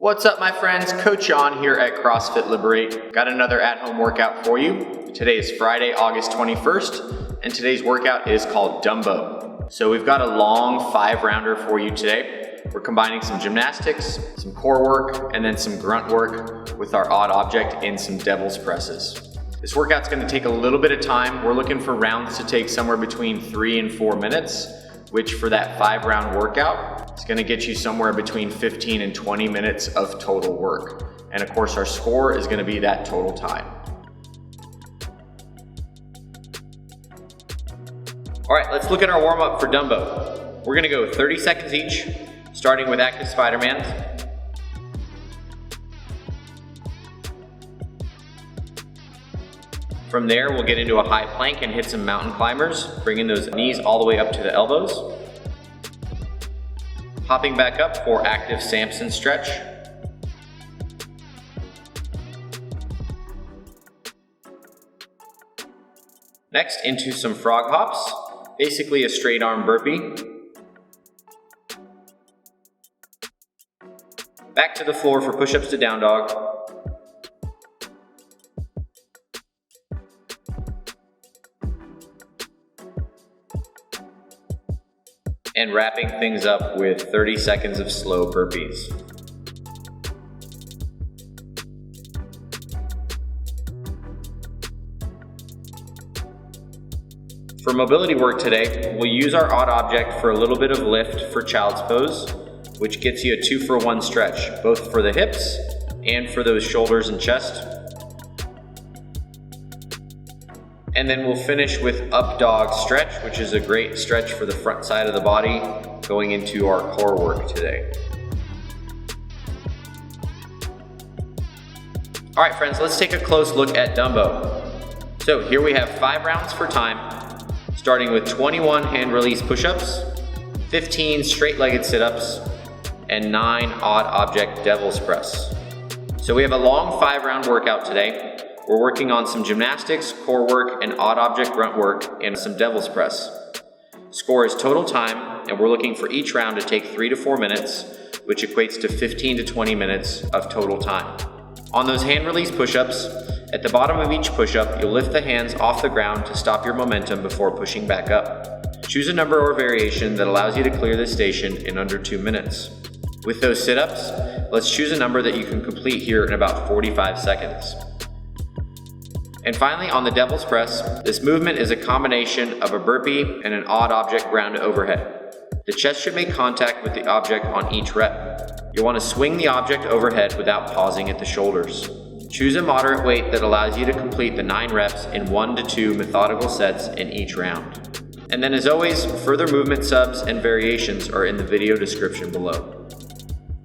What's up, my friends? Coach John here at CrossFit Liberate. Got another at-home workout for you. Today is Friday, August 21st, and today's workout is called Dumbo. So we've got a long 5-rounder for you today. We're combining some gymnastics, some core work, and then some grunt work with our odd object and some devil's presses. This workout's gonna take a little bit of time. We're looking for rounds to take somewhere between 3 and 4 minutes, which for that 5-round workout, is gonna get you somewhere between 15 and 20 minutes of total work. And of course, our score is gonna be that total time. All right, let's look at our warm-up for Dumbo. We're gonna go 30 seconds each, starting with active Spider-Mans. From there, we'll get into a high plank and hit some mountain climbers, bringing those knees all the way up to the elbows. Hopping back up for active Samson stretch. Next, into some frog hops, basically a straight arm burpee. Back to the floor for push-ups to down dog. And wrapping things up with 30 seconds of slow burpees. For mobility work today, we'll use our odd object for a little bit of lift for child's pose, which gets you a 2-for-1 stretch, both for the hips and for those shoulders and chest. And then we'll finish with up dog stretch, which is a great stretch for the front side of the body going into our core work today. All right, friends, let's take a close look at Dumbo. So here we have 5 rounds for time, starting with 21 hand release push-ups, 15 straight-legged sit-ups, and 9 odd object devil's press. So we have a long 5-round workout today. We're working on some gymnastics, core work, and odd object grunt work, and some devil's press. Score is total time, and we're looking for each round to take 3 to 4 minutes, which equates to 15 to 20 minutes of total time. On those hand release push-ups, at the bottom of each push-up, you'll lift the hands off the ground to stop your momentum before pushing back up. Choose a number or variation that allows you to clear the station in under 2 minutes. With those sit-ups, let's choose a number that you can complete here in about 45 seconds. And finally, on the devil's press, this movement is a combination of a burpee and an odd object ground to overhead. The chest should make contact with the object on each rep. You'll want to swing the object overhead without pausing at the shoulders. Choose a moderate weight that allows you to complete the 9 reps in 1 to 2 methodical sets in each round. And then as always, further movement subs and variations are in the video description below.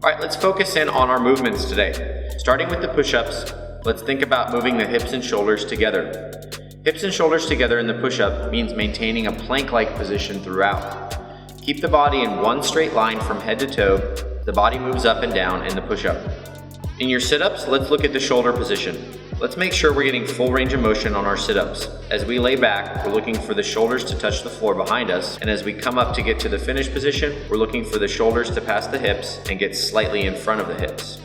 All right, let's focus in on our movements today. Starting with the push-ups, let's think about moving the hips and shoulders together. Hips and shoulders together in the push-up means maintaining a plank-like position throughout. Keep the body in one straight line from head to toe. The body moves up and down in the push-up. In your sit-ups, let's look at the shoulder position. Let's make sure we're getting full range of motion on our sit-ups. As we lay back, we're looking for the shoulders to touch the floor behind us, and as we come up to get to the finish position, we're looking for the shoulders to pass the hips and get slightly in front of the hips.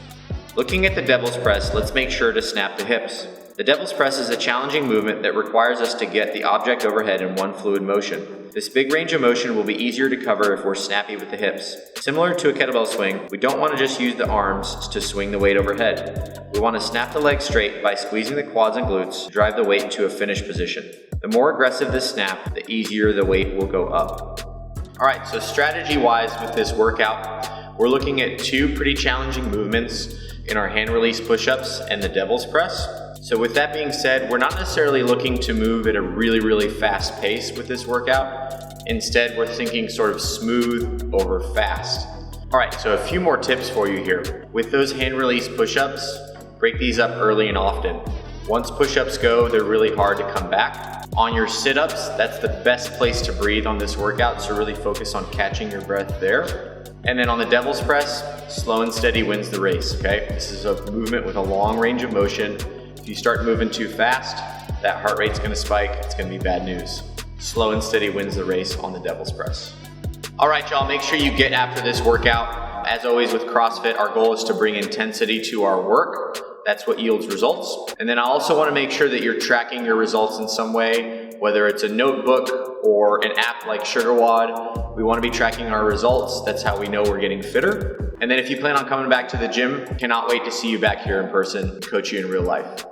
Looking at the devil's press, let's make sure to snap the hips. The devil's press is a challenging movement that requires us to get the object overhead in one fluid motion. This big range of motion will be easier to cover if we're snappy with the hips. Similar to a kettlebell swing, we don't want to just use the arms to swing the weight overhead. We want to snap the legs straight by squeezing the quads and glutes to drive the weight into a finish position. The more aggressive the snap, the easier the weight will go up. All right, so strategy-wise with this workout, we're looking at 2 pretty challenging movements in our hand release push-ups and the devil's press. So with that being said, we're not necessarily looking to move at a really fast pace with this workout. Instead, we're thinking sort of smooth over fast. All right, so a few more tips for you here. With those hand release push-ups, break these up early and often. Once push-ups go, they're really hard to come back. On your sit-ups, that's the best place to breathe on this workout, so really focus on catching your breath there. And then on the devil's press, slow and steady wins the race, okay? This is a movement with a long range of motion. If you start moving too fast, that heart rate's gonna spike, it's gonna be bad news. Slow and steady wins the race on the devil's press. All right, y'all, make sure you get after this workout. As always with CrossFit, our goal is to bring intensity to our work. That's what yields results. And then I also want to make sure that you're tracking your results in some way, whether it's a notebook or an app like SugarWOD. We want to be tracking our results. That's how we know we're getting fitter. And then if you plan on coming back to the gym, cannot wait to see you back here in person and coach you in real life.